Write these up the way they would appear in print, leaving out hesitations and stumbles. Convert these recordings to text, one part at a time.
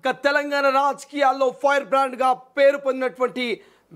ఇక తెలంగాణ రాజకీయాల్లో ఫైర్ బ్రాండ్గా పేరు పొందినటువంటి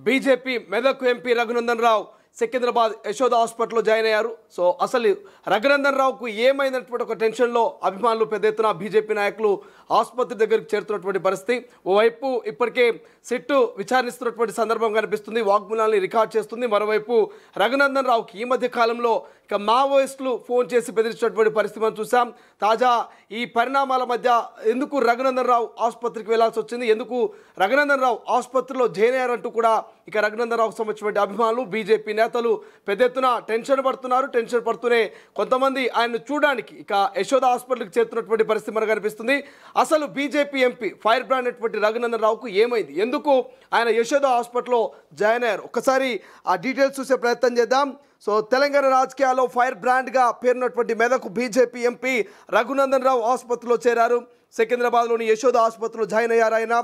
బీజేపీ మెదక్ ఎంపీ రఘునందన్ రావు సికింద్రాబాద్ యశోద హాస్పిటల్లో జాయిన్ అయ్యారు. సో అసలు రఘునందన్ రావుకు ఏమైనటువంటి ఒక టెన్షన్లో అభిమానులు పెద్ద ఎత్తున బీజేపీ నాయకులు ఆసుపత్రి దగ్గరికి చేరుతున్నటువంటి పరిస్థితి. ఓవైపు ఇప్పటికే సిట్టు విచారిస్తున్నటువంటి సందర్భం కనిపిస్తుంది, వాగ్మూలాన్ని రికార్డ్ చేస్తుంది. మరోవైపు రఘునందన్ రావుకి ఈ మధ్య కాలంలో ఇక మావోయిస్టులు ఫోన్ చేసి బెదిరించినటువంటి పరిస్థితి మనం చూసాం. తాజా ఈ పరిణామాల మధ్య ఎందుకు రఘునందన్ రావు ఆసుపత్రికి వెళ్లాల్సి వచ్చింది, ఎందుకు రఘునందన్ రావు ఆసుపత్రిలో జాయిన్ అయ్యారంటూ కూడా ఇక రఘునందన్ రావుకు సంబంధించినటువంటి అభిమానులు బీజేపీ నేతలు పెద్ద ఎత్తున టెన్షన్ పడుతున్నారు. టెన్షన్ పడుతూనే కొంతమంది ఆయన్ను చూడడానికి ఇక యశోద హాస్పిటల్కి చేరుతున్నటువంటి పరిస్థితి మనకు కనిపిస్తుంది. అసలు బీజేపీ ఎంపీ ఫైర్ బ్రాండ్ అయినటువంటి రఘునందన్ రావుకు ఏమైంది, ఎందుకు ఆయన యశోద హాస్పిటల్లో జాయిన్ అయ్యారు, ఒకసారి ఆ డీటెయిల్స్ చూసే ప్రయత్నం చేద్దాం. సో తెలంగాణ రాజకీయాల్లో ఫైర్ బ్రాండ్గా పేరున్నటువంటి మెదక్ బీజేపీ ఎంపీ రఘునందన్ రావు ఆసుపత్రిలో చేరారు. సికింద్రాబాద్లోని యశోద ఆసుపత్రిలో జాయిన్ అయ్యారు. ఆయన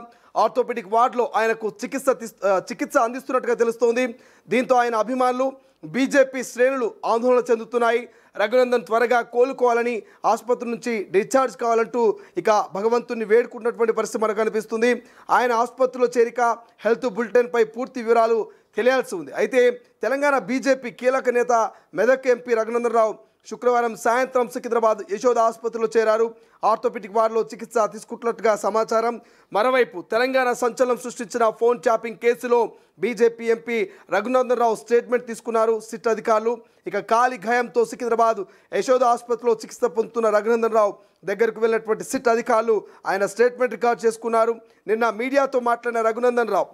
ఆర్థోపెడిక్ వార్డులో ఆయనకు చికిత్స అందిస్తున్నట్టుగా తెలుస్తోంది. దీంతో ఆయన అభిమానులు బీజేపీ శ్రేణులు ఆందోళన చెందుతున్నాయి. రఘునందన్ త్వరగా కోలుకోవాలని, ఆసుపత్రి నుంచి డిశ్చార్జ్ కావాలంటూ ఇక భగవంతుని వేడుకుంటున్నటువంటి పరిస్థితి మనకు కనిపిస్తుంది. ఆయన ఆసుపత్రిలో చేరిక హెల్త్ బులెటిన్పై పూర్తి వివరాలు తెలియాల్సి ఉంది. అయితే తెలంగాణ బీజేపీ కీలక నేత మెదక్ ఎంపీ రఘునందన్ రావు శుక్రవారం సాయంత్రం సికింద్రాబాద్ యశోద ఆసుపత్రిలో చేరారు. ఆర్థోపెడిక్ వార్డులో చికిత్స తీసుకుంటున్నట్టుగా సమాచారం. మరోవైపు తెలంగాణ సంచలనం సృష్టించిన ఫోన్ ట్యాపింగ్ కేసులో బీజేపీ ఎంపీ రఘునందన్ రావు స్టేట్మెంట్ తీసుకున్నారు సిట్ అధికారులు. ఇక కాలి గాయంతో సికింద్రాబాద్ యశోద ఆసుపత్రిలో చికిత్స పొందుతున్న రఘునందన్ రావు దగ్గరకు వెళ్ళినటువంటి సిట్ అధికారులు ఆయన స్టేట్మెంట్ రికార్డ్ చేసుకున్నారు. నిన్న మీడియాతో మాట్లాడిన Raghunandan Rao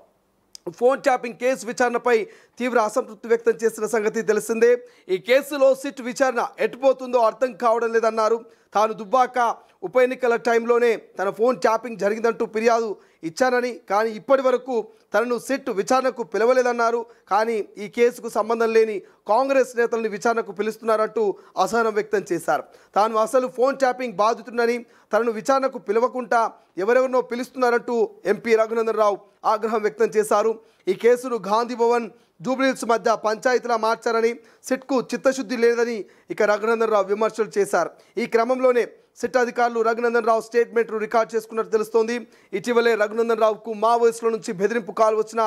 phone tapping case విచారణపై తీవ్ర అసంతృప్తి వ్యక్తం చేసిన సంగతి తెలిసిందే. ఈ కేసులో సిట్ విచారణ ఎటుపోతుందో అర్థం కావడం లేదన్నారు. తాను దుబ్బాక ఉప ఎన్నికల టైంలోనే తన ఫోన్ ట్యాపింగ్ జరిగిందంటూ ఫిర్యాదు ఇచ్చానని, కానీ ఇప్పటి వరకు తనను సిట్ విచారణకు పిలవలేదన్నారు. కానీ ఈ కేసుకు సంబంధం లేని కాంగ్రెస్ నేతలను విచారణకు పిలుస్తున్నారంటూ అసహనం వ్యక్తం చేశారు. తాను అసలు ఫోన్ ట్యాపింగ్ బాధితుడని, తనను విచారణకు పిలవకుండా ఎవరెవరినో పిలుస్తున్నారంటూ ఎంపీ రఘునందన్ రావు ఆగ్రహం వ్యక్తం చేశారు. ఈ కేసును గాంధీ భవన్ జూబ్లీహిల్స్ మధ్య పంచాయతీలా మార్చారని, సిట్కు చిత్తశుద్ధి లేదని ఇక రఘునందన్ రావు విమర్శలు చేశారు. ఈ క్రమంలోనే సిట్ అధికారులు రఘునందన్ రావు స్టేట్మెంట్ను రికార్డ్ చేసుకున్నట్టు తెలుస్తోంది. ఇటీవలే రఘునందన్ రావుకు మావోయిస్టుల నుంచి బెదిరింపు కాల్ వచ్చిన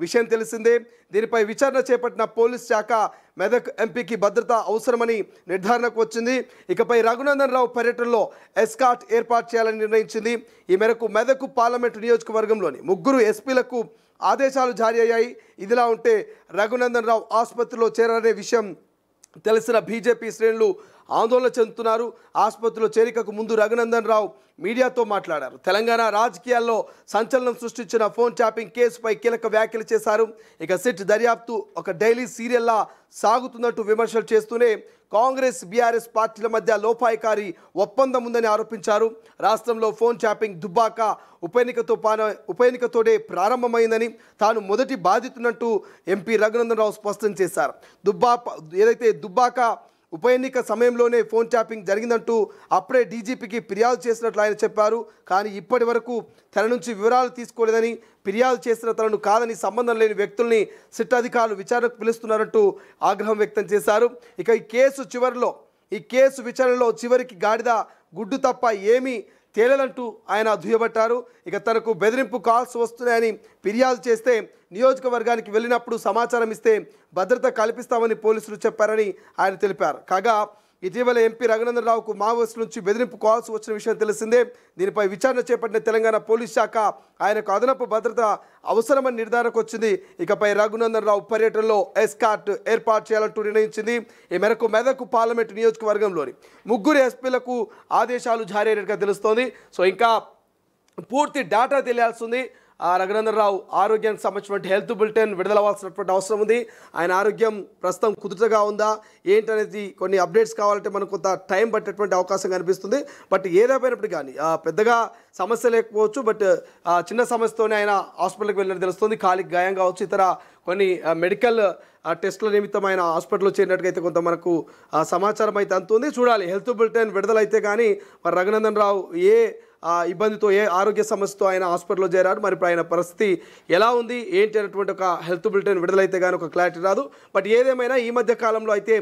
విషయం తెలిసిందే. దీనిపై విచారణ చేపట్టిన పోలీస్ శాఖ మెదక్ ఎంపీకి భద్రత అవసరమని నిర్ధారణకు వచ్చింది. ఇకపై రఘునందన్ రావు పర్యటనలో ఎస్కాట్ ఏర్పాటు చేయాలని నిర్ణయించింది. ఈ మేరకు మెదక్ పార్లమెంటు నియోజకవర్గంలోని 3 ఎస్పీలకు ఆదేశాలు జారీ అయ్యాయి. ఇదిలా ఉంటే రఘునందన్ రావు ఆసుపత్రిలో చేరాలనే విషయం తెలిసిన బీజేపీ శ్రేణులు ఆందోళన చెందుతున్నారు. ఆసుపత్రిలో చేరికకు ముందు రఘునందన్ రావు మీడియాతో మాట్లాడారు. తెలంగాణ రాజకీయాల్లో సంచలనం సృష్టించిన ఫోన్ ట్యాపింగ్ కేసుపై కీలక వ్యాఖ్యలు చేశారు. ఇక సిట్ దర్యాప్తు ఒక డైలీ సీరియల్లా సాగుతున్నట్టు విమర్శలు చేస్తూనే కాంగ్రెస్ బీఆర్ఎస్ పార్టీల మధ్య లోపాయికారి ఒప్పందం ఉందని ఆరోపించారు. రాష్ట్రంలో ఫోన్ ట్యాపింగ్ దుబ్బాక ఉప ఎన్నికతోనే ప్రారంభమైందని, తాను మొదటి బాధితున్నట్టు ఎంపీ రఘునందన్ రావు స్పష్టం చేశారు. దుబ్బాక ఉప ఎన్నిక సమయంలోనే ఫోన్ ట్యాపింగ్ జరిగిందంటూ అప్పుడే డీజీపీకి ఫిర్యాదు చేసినట్లు ఆయన చెప్పారు. కానీ ఇప్పటి వరకు తన నుంచి వివరాలు తీసుకోలేదని, ఫిర్యాదు చేసిన తనను కాదని సంబంధం లేని వ్యక్తుల్ని సిట్ అధికారులు విచారణకు పిలుస్తున్నారంటూ ఆగ్రహం వ్యక్తం చేశారు. ఇక ఈ కేసు విచారణలో చివరికి గాడిద గుడ్డు తప్ప ఏమీ తేలనంటూ ఆయన దుయ్యబట్టారు. ఇక తనకు బెదిరింపు కాల్స్ వస్తున్నాయని ఫిర్యాదు చేస్తే నియోజకవర్గానికి వెళ్ళినప్పుడు సమాచారం ఇస్తే భద్రత కల్పిస్తామని పోలీసులు చెప్పారని ఆయన తెలిపారు. కాగా ఇటీవల ఎంపీ రఘునందన్ రావుకు మావోయిస్టుల నుంచి బెదిరింపు కాల్స్ వచ్చిన విషయం తెలిసిందే. దీనిపై విచారణ చేపట్టిన తెలంగాణ పోలీస్ శాఖ ఆయనకు అదనపు భద్రత అవసరమని నిర్ధారణకు వచ్చింది. ఇకపై రఘునందన్ రావు పర్యటనలో ఎస్కాట్ ఏర్పాటు చేయాలంటూ నిర్ణయించింది. ఈ మేరకు మెదక్ పార్లమెంటు నియోజకవర్గంలోని 3 ఎస్పీలకు ఆదేశాలు జారీ అయినట్టుగా తెలుస్తోంది. సో ఇంకా పూర్తి డేటా తెలియాల్సింది. రఘునందన్ రావు ఆరోగ్యానికి సంబంధించినటువంటి హెల్త్ బులెటిన్ విడుదలవ్వాల్సినటువంటి అవసరం ఉంది. ఆయన ఆరోగ్యం ప్రస్తుతం కుదుటగా ఉందా ఏంటనేది కొన్ని అప్డేట్స్ కావాలంటే మనకు కొంత టైం పట్టేటువంటి అవకాశం కనిపిస్తుంది. బట్ ఏదైపోయినప్పుడు కానీ పెద్దగా సమస్య లేకపోవచ్చు, బట్ చిన్న సమస్యతోనే ఆయన హాస్పిటల్కి వెళ్ళినట్టు తెలుస్తుంది. కాలికి గాయం కావచ్చు, ఇతర కొన్ని మెడికల్ టెస్టుల నిమిత్తం ఆయన హాస్పిటల్లో చేరినట్టుగా కొంత మనకు సమాచారం అయితే అందుతుంది. చూడాలి, హెల్త్ బులెటిన్ విడుదలైతే కానీ మరి రఘునందన్ రావు ఏ ఇబ్బందితో ఏ ఆరోగ్య సమస్యతో ఆయన హాస్పిటల్లో చేరాడు. మరి ఇప్పుడు ఆయన పరిస్థితి ఎలా ఉంది ఏంటి అనేటువంటి ఒక హెల్త్ బులెటిన్ విడుదలైతే కానీ ఒక క్లారిటీ రాదు. బట్ ఏదేమైనా ఈ మధ్య కాలంలో అయితే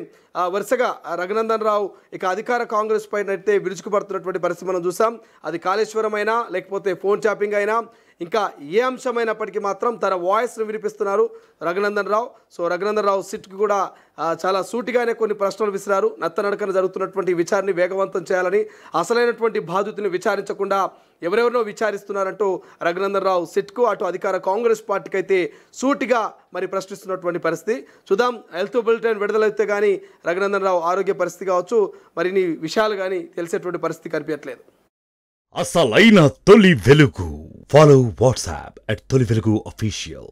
వరుసగా రఘునందన్ రావు ఇక అధికార కాంగ్రెస్ పైన అయితే విరుచుకుపడుతున్నటువంటి పరిస్థితి మనం చూసాం. అది కాళేశ్వరం అయినా లేకపోతే ఫోన్ ట్యాపింగ్ అయినా ఇంకా ఏ అంశమైనప్పటికీ మాత్రం తన వాయిస్ను వినిపిస్తున్నారు రఘునందన్ రావు. సో రఘునందన్ రావు సిట్కి కూడా చాలా సూటిగానే కొన్ని ప్రశ్నలు విసిరారు. నత్తనడకన జరుగుతున్నటువంటి విచారణని వేగవంతం చేయాలని, అసలైనటువంటి బాధితుని విచారించకుండా ఎవరెవరినో విచారిస్తున్నారంటూ రఘునందన్ రావు సిట్కు అటు అధికార కాంగ్రెస్ పార్టీకి అయితే సూటిగా మరి ప్రశ్నిస్తున్నటువంటి పరిస్థితి చూద్దాం. హెల్త్ బులెటిన్ విడుదలైతే కానీ రఘునందన్ రావు ఆరోగ్య పరిస్థితి కావచ్చు మరిన్ని విషయాలు కానీ తెలిసేటువంటి పరిస్థితి కనిపించట్లేదు. అసలైన తొలి వెలుగు. ఫాలో వాట్సాప్ @తొలి వెలుగు official.